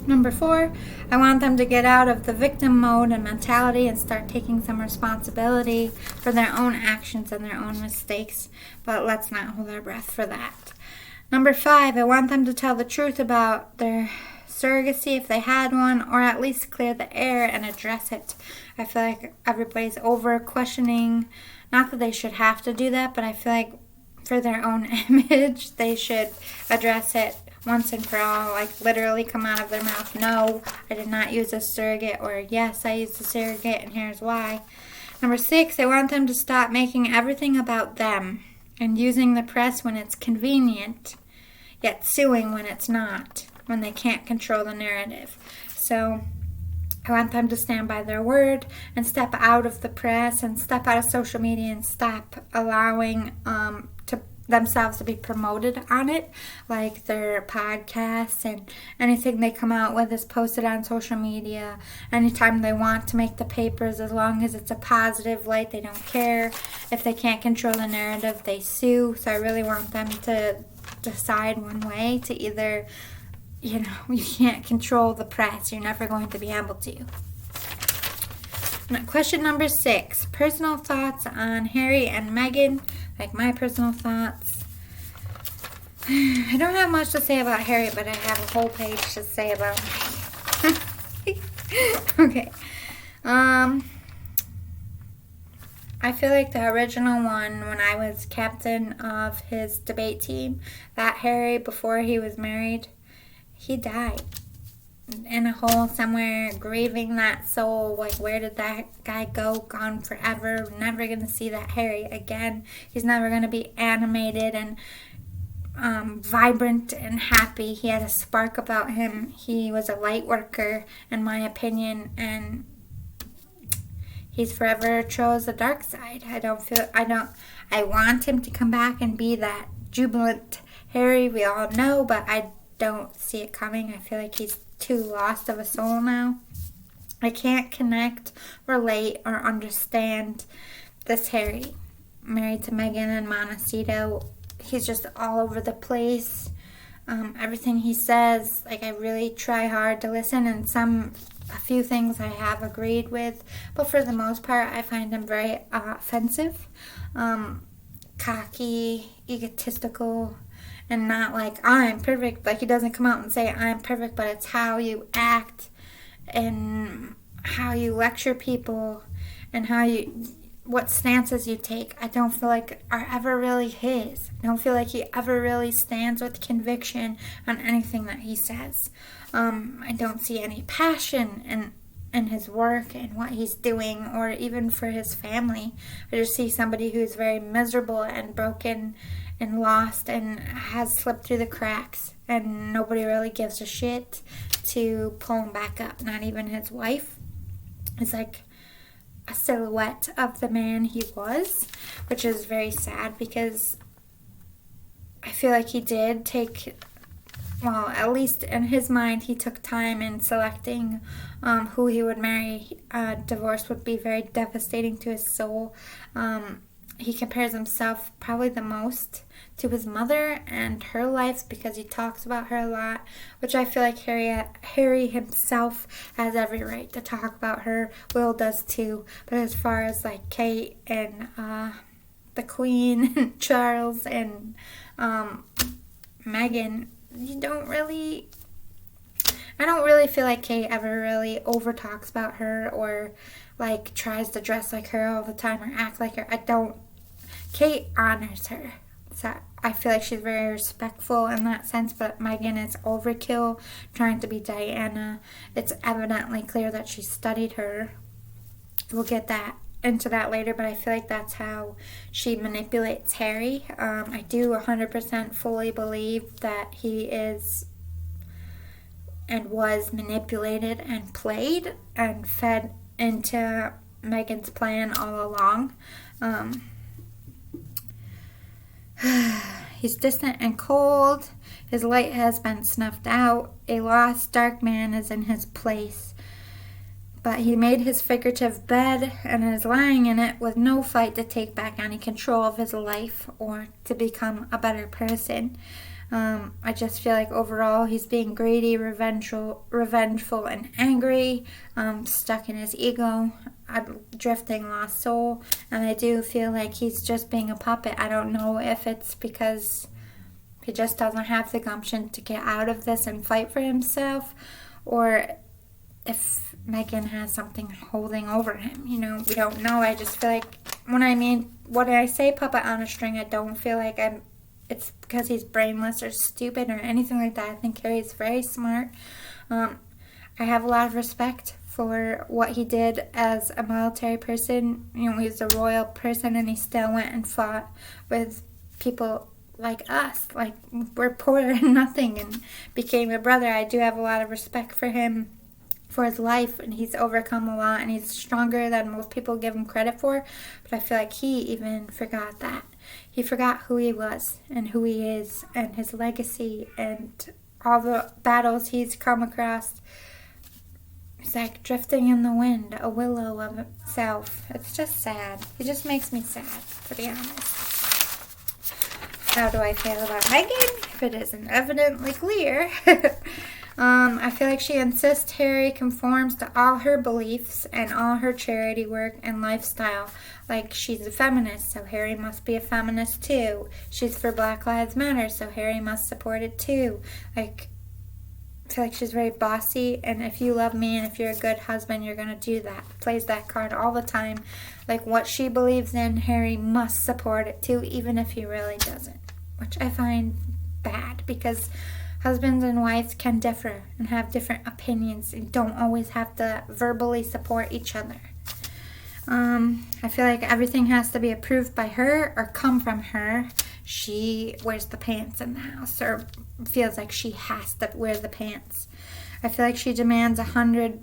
Number 4, I want them to get out of the victim mode and mentality and start taking some responsibility for their own actions and their own mistakes. But let's not hold our breath for that. Number 5, I want them to tell the truth about their surrogacy if they had one, or at least clear the air and address it. I feel like everybody's over questioning. Not that they should have to do that, but I feel like for their own image, they should address it once and for all, like literally come out of their mouth, no, I did not use a surrogate, or yes, I used a surrogate, and here's why. Number 6, I want them to stop making everything about them and using the press when it's convenient, yet suing when it's not, when they can't control the narrative. So I want them to stand by their word and step out of the press and step out of social media and stop allowing themselves to be promoted on it, like their podcasts and anything they come out with is posted on social media anytime they want to make the papers. As long as it's a positive light, they don't care. If they can't control the narrative, they sue. So I really want them to decide one way, to either, you can't control the press, you're never going to be able to. Now, question number 6, personal thoughts on Harry and Meghan. Like my personal thoughts. I don't have much to say about Harry, but I have a whole page to say about Meghan. Okay. I feel like the original one, when I was captain of his debate team, that Harry, before he was married, he died in a hole somewhere, grieving that soul. Like, where did that guy go? Gone forever. Never gonna see that Harry again. He's never gonna be animated and vibrant and happy. He had a spark about him. He was a light worker, in my opinion, and he's forever chose the dark side. I want him to come back and be that jubilant Harry we all know, but I don't see it coming. I feel like he's too lost of a soul now. I can't connect, relate, or understand this Harry. Married to Meghan and Montecito. He's just all over the place. Everything he says, like, I really try hard to listen, and a few things I have agreed with, but for the most part, I find him very offensive, cocky, egotistical, and not like, I'm perfect. Like, he doesn't come out and say, I'm perfect, but it's how you act and how you lecture people and what stances you take. I don't feel like are ever really his. I don't feel like he ever really stands with conviction on anything that he says. I don't see any passion in his work and what he's doing, or even for his family. I just see somebody who's very miserable and broken and lost and has slipped through the cracks, and nobody really gives a shit to pull him back up. Not even his wife. It's like a silhouette of the man he was, which is very sad, because I feel like he did take, well, at least in his mind, he took time in selecting who he would marry. Divorce would be very devastating to his soul. he compares himself probably the most to his mother and her life because he talks about her a lot, which I feel like Harry himself has every right to talk about her. Will does too. But as far as like Kate and the Queen and Charles and Meghan, I don't really feel like Kate ever really over talks about her or like tries to dress like her all the time or act like her. Kate honors her. So I feel like she's very respectful in that sense, but Meghan is overkill, trying to be Diana. It's evidently clear that she studied her. We'll get into that later, but I feel like that's how she manipulates Harry. I do 100% fully believe that he is and was manipulated and played and fed into Meghan's plan all along. He's distant and cold. His light has been snuffed out. A lost dark man is in his place. But he made his figurative bed and is lying in it with no fight to take back any control of his life or to become a better person. I just feel like overall he's being greedy, revengeful, and angry, stuck in his ego, a drifting lost soul, and I do feel like he's just being a puppet. I don't know if it's because he just doesn't have the gumption to get out of this and fight for himself, or if Meghan has something holding over him. We don't know. I just feel like when I say puppet on a string, I don't feel like it's because he's brainless or stupid or anything like that. I think Harry's very smart. I have a lot of respect for what he did as a military person. He was a royal person and he still went and fought with people like us. Like, we're poor and nothing, and became a brother. I do have a lot of respect for him, for his life, and he's overcome a lot, and he's stronger than most people give him credit for. But I feel like he even forgot that. He forgot who he was and who he is and his legacy and all the battles he's come across. He's like drifting in the wind, a willow of itself. It's just sad. He just makes me sad, to be honest. How do I feel about Meghan? If it isn't evidently clear. I feel like she insists Harry conforms to all her beliefs and all her charity work and lifestyle. Like, she's a feminist, so Harry must be a feminist too. She's for Black Lives Matter, so Harry must support it too. Like, I feel like she's very bossy, and if you love me and if you're a good husband, you're going to do that. Plays that card all the time. Like, what she believes in, Harry must support it too, even if he really doesn't. Which I find bad, because husbands and wives can differ and have different opinions and don't always have to verbally support each other. I feel like everything has to be approved by her or come from her. She wears the pants in the house, or feels like she has to wear the pants. I feel like she demands 100%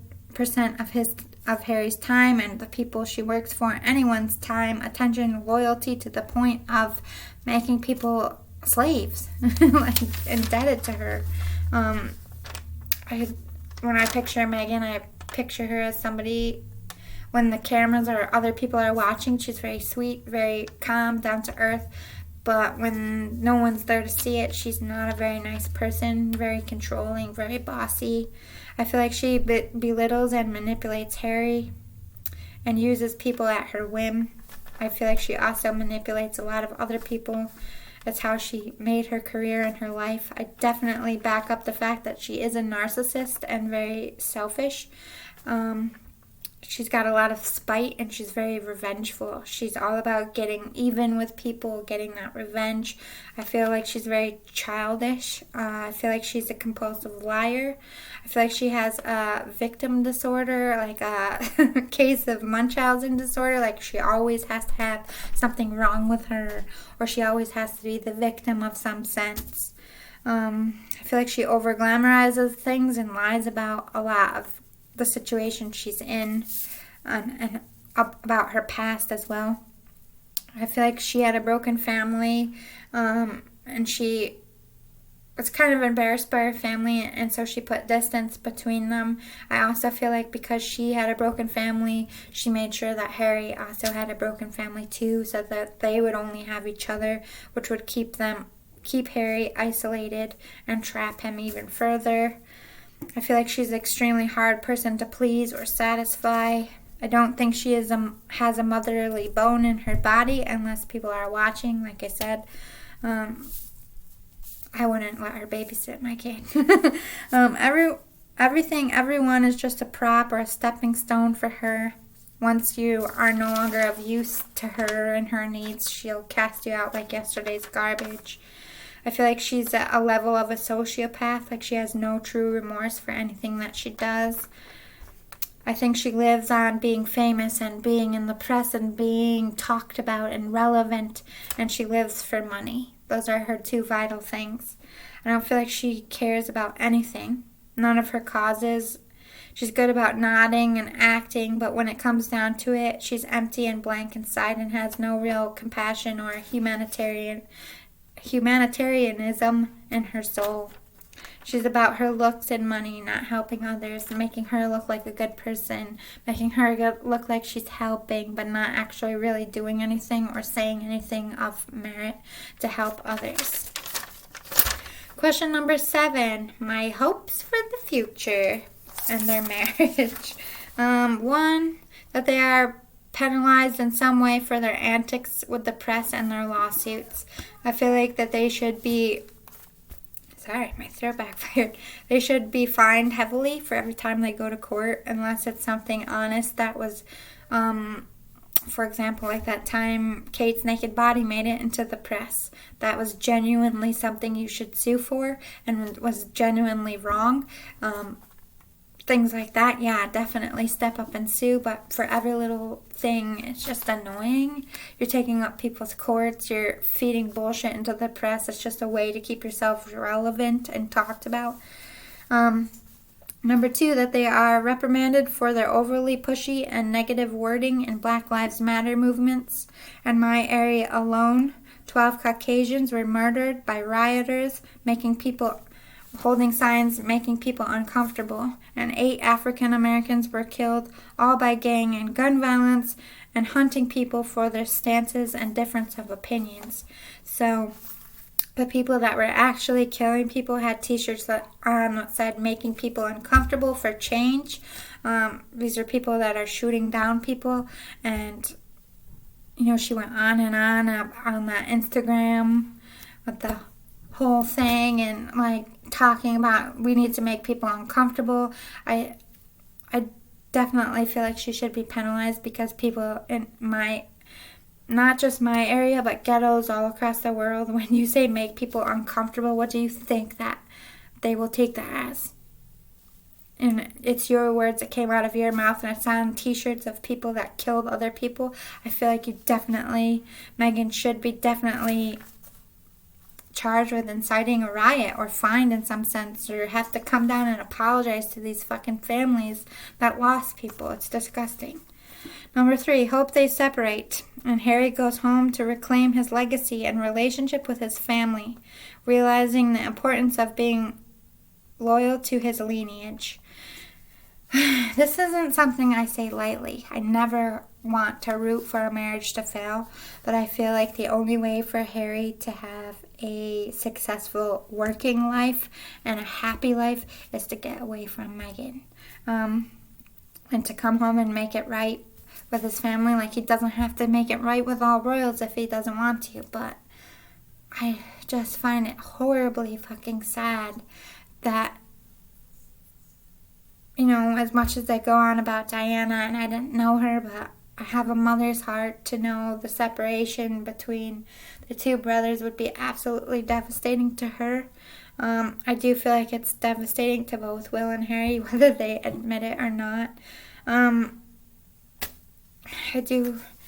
of Harry's time and the people she works for, anyone's time, attention, loyalty, to the point of making people slaves, like indebted to her. When I picture Meghan, I picture her as somebody, when the cameras or other people are watching, she's very sweet, very calm, down to earth. But when no one's there to see it, she's not a very nice person, very controlling, very bossy. I feel like she belittles and manipulates Harry and uses people at her whim. I feel like she also manipulates a lot of other people. That's how she made her career and her life. I definitely back up the fact that she is a narcissist and very selfish. She's got a lot of spite and she's very revengeful. She's all about getting even with people, getting that revenge. I feel like she's very childish. I feel like she's a compulsive liar. I feel like she has a victim disorder, like a case of Munchausen disorder. Like, she always has to have something wrong with her, or she always has to be the victim of some sense. I feel like she over-glamorizes things and lies about a lot of the situation she's in, and about her past as well. I feel like she had a broken family, and she was kind of embarrassed by her family, and so she put distance between them. I also feel like because she had a broken family, she made sure that Harry also had a broken family too, so that they would only have each other, which would keep Harry isolated and trap him even further. I feel like she's an extremely hard person to please or satisfy. I don't think she has a motherly bone in her body unless people are watching, like I said. I wouldn't let her babysit my kid. Everyone is just a prop or a stepping stone for her. Once you are no longer of use to her and her needs, she'll cast you out like yesterday's garbage. I feel like she's at a level of a sociopath, like she has no true remorse for anything that she does. I think she lives on being famous and being in the press and being talked about and relevant, and she lives for money. Those are her two vital things. I don't feel like she cares about anything. None of her causes. She's good about nodding and acting, but when it comes down to it, she's empty and blank inside and has no real compassion or humanitarianism in her soul. She's about her looks and money, not helping others, making her look like a good person, making her look like she's helping, but not actually really doing anything or saying anything of merit to help others. Question number 7, my hopes for the future and their marriage. 1, that they are penalized in some way for their antics with the press and their lawsuits. I feel like that they should be my throat backfired. They should be fined heavily for every time they go to court, unless it's something honest that was, for example, like that time Kate's naked body made it into the press. That was genuinely something you should sue for and was genuinely wrong. Things like that, yeah, definitely step up and sue, but for every little thing, it's just annoying. You're taking up people's courts, you're feeding bullshit into the press. It's just a way to keep yourself relevant and talked about. Number 2, that they are reprimanded for their overly pushy and negative wording in Black Lives Matter movements. In my area alone, 12 Caucasians were murdered by rioters, holding signs making people uncomfortable, and 8 African Americans were killed, all by gang and gun violence and hunting people for their stances and difference of opinions. So the people that were actually killing people had t-shirts that said making people uncomfortable for change. These are people that are shooting down people, and she went on that Instagram with the whole thing and like talking about we need to make people uncomfortable. I definitely feel like she should be penalized because people in not just my area, but ghettos all across the world, when you say make people uncomfortable, what do you think that they will take that as? And it's your words that came out of your mouth, and it's on t-shirts of people that killed other people. I feel like Megan should be definitely charged with inciting a riot or fined in some sense, or have to come down and apologize to these fucking families that lost people. It's disgusting. Number 3, hope they separate and Harry goes home to reclaim his legacy and relationship with his family, realizing the importance of being loyal to his lineage. This isn't something I say lightly. I never want to root for a marriage to fail, but I feel like the only way for Harry to have a successful working life and a happy life is to get away from Megan, and to come home and make it right with his family. Like, he doesn't have to make it right with all royals if he doesn't want to, but I just find it horribly fucking sad that, as much as they go on about Diana, and I didn't know her, but I have a mother's heart to know the separation between the two brothers would be absolutely devastating to her. I do feel like it's devastating to both Will and Harry, whether they admit it or not. I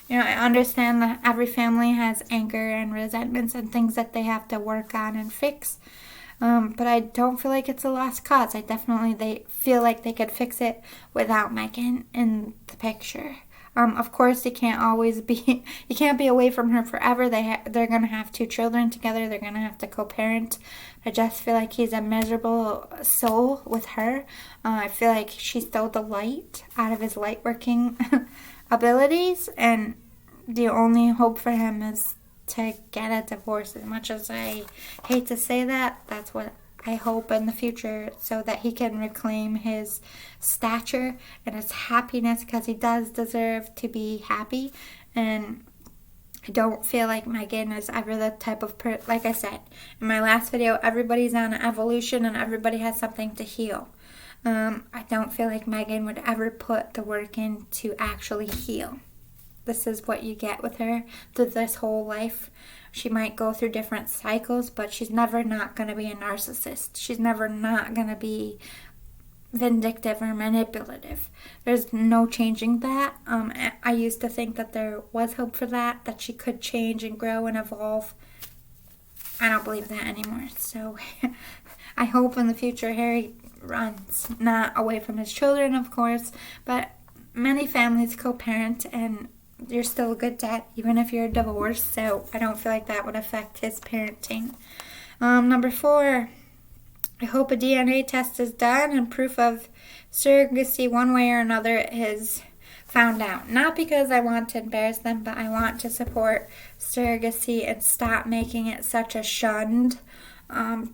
understand that every family has anger and resentments and things that they have to work on and fix. But I don't feel like it's a lost cause. They feel like they could fix it without Megan in the picture. Of course, you can't be away from her forever. They're gonna have 2 children together. They're gonna have to co-parent. I just feel like he's a miserable soul with her. I feel like she stole the light out of his light working abilities, and the only hope for him is to get a divorce. As much as I hate to say that, that's what I hope in the future, so that he can reclaim his stature and his happiness, because he does deserve to be happy. And I don't feel like Meghan is ever the type of like I said in my last video, everybody's on an evolution and everybody has something to heal. I don't feel like Meghan would ever put the work in to actually heal. This is what you get with her through this whole life. She might go through different cycles, but she's never not going to be a narcissist. She's never not going to be vindictive or manipulative. There's no changing that. I used to think that there was hope for that she could change and grow and evolve. I don't believe that anymore. So I hope in the future Harry runs, not away from his children, of course, but many families co-parent, and you're still a good dad even if you're divorced, so I don't feel like that would affect his parenting. Number 4, I hope a DNA test is done and proof of surrogacy one way or another is found out. Not because I want to embarrass them, but I want to support surrogacy and stop making it such a shunned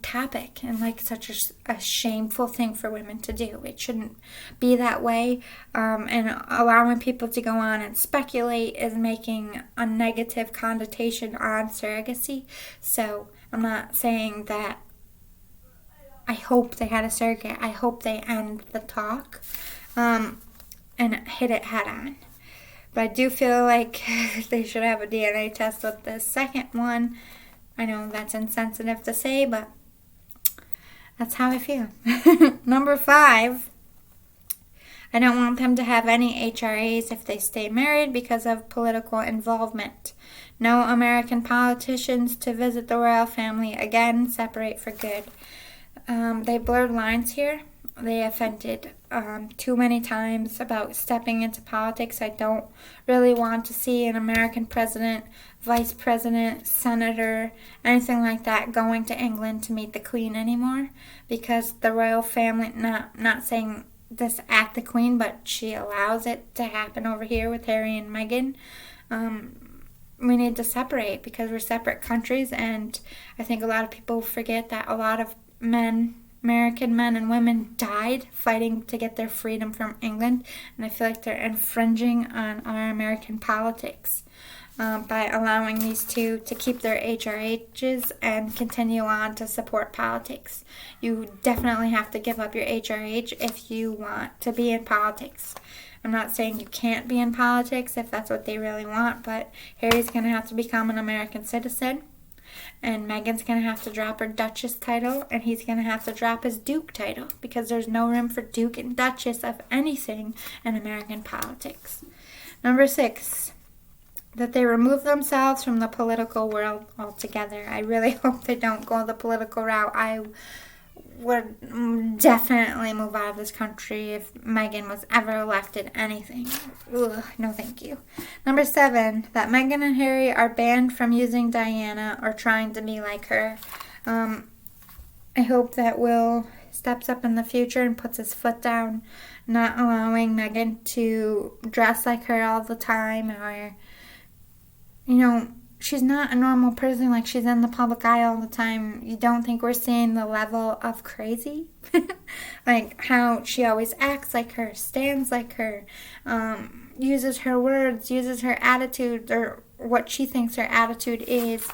topic and like such a shameful thing for women to do. It shouldn't be that way, and allowing people to go on and speculate is making a negative connotation on surrogacy. So I'm not saying that I hope they had a surrogate. I hope they end the talk and hit it head on. But I do feel like they should have a DNA test with the second one. I know that's insensitive to say, but that's how I feel. Number 5, I don't want them to have any HRAs if they stay married because of political involvement. No American politicians to visit the royal family again. Separate for good. They blurred lines here. They offended too many times about stepping into politics. I don't really want to see an American president, vice president, senator, anything like that going to England to meet the Queen anymore, because the royal family, not saying this at the Queen, but she allows it to happen over here with Harry and Meghan. We need to separate because we're separate countries, and I think a lot of people forget that a lot of American men and women died fighting to get their freedom from England, and I feel like they're infringing on our American politics by allowing these two to keep their HRHs and continue on to support politics. You definitely have to give up your HRH if you want to be in politics. I'm not saying you can't be in politics if that's what they really want, but Harry's going to have to become an American citizen. And Meghan's going to have to drop her Duchess title, and he's going to have to drop his Duke title, because there's no room for Duke and Duchess of anything in American politics. Number 6, that they remove themselves from the political world altogether. I really hope they don't go the political route. I would definitely move out of this country if Meghan was ever elected anything. Ugh, no thank you. Number 7, that Meghan and Harry are banned from using Diana or trying to be like her. I hope that Will steps up in the future and puts his foot down, not allowing Meghan to dress like her all the time, or, she's not a normal person. Like, she's in the public eye all the time. You don't think we're seeing the level of crazy? Like, how she always acts like her, stands like her, uses her words, uses her attitude, or what she thinks her attitude is.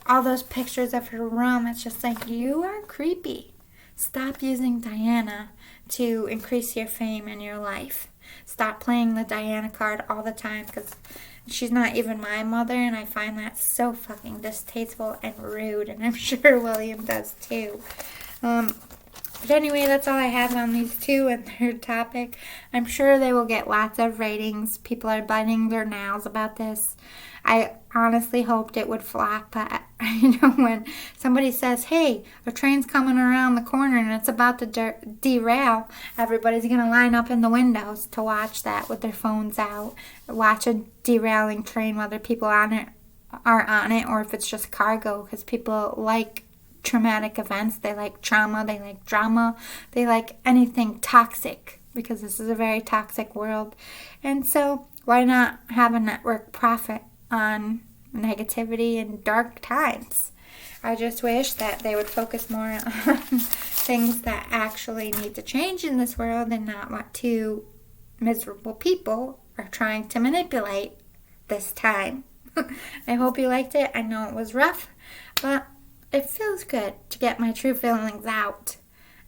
All those pictures of her room, it's just like, you are creepy. Stop using Diana to increase your fame in your life. Stop playing the Diana card all the time, because she's not even my mother, and I find that so fucking distasteful and rude, and I'm sure William does too. But anyway, that's all I have on these two and their topic. I'm sure they will get lots of ratings. People are biting their nails about this. I honestly hoped it would flop, but you know, when somebody says, hey, a train's coming around the corner and it's about to derail, everybody's going to line up in the windows to watch that with their phones out, watch a derailing train, whether people are on it or if it's just cargo, because people like traumatic events, they like trauma, they like drama, they like anything toxic, because this is a very toxic world. And so why not have a network profit on negativity and dark times? I just wish that they would focus more on things that actually need to change in this world and not what two miserable people are trying to manipulate this time. I hope you liked it. I know it was rough, but it feels good to get my true feelings out.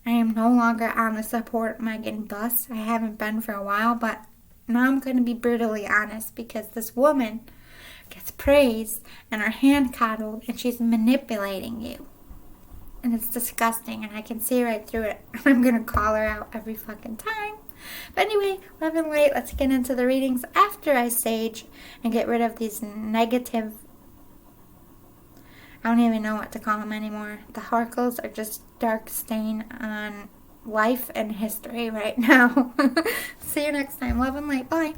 I am no longer on the support Megan bus. I haven't been for a while, but now I'm going to be brutally honest, because this woman gets praised and her hand coddled and she's manipulating you. And it's disgusting and I can see right through it. I'm going to call her out every fucking time. But anyway, love and light, let's get into the readings after I sage and get rid of these negative, I don't even know what to call them anymore. The Harkles are just dark stain on life and history right now. See you next time. Love and light. Bye.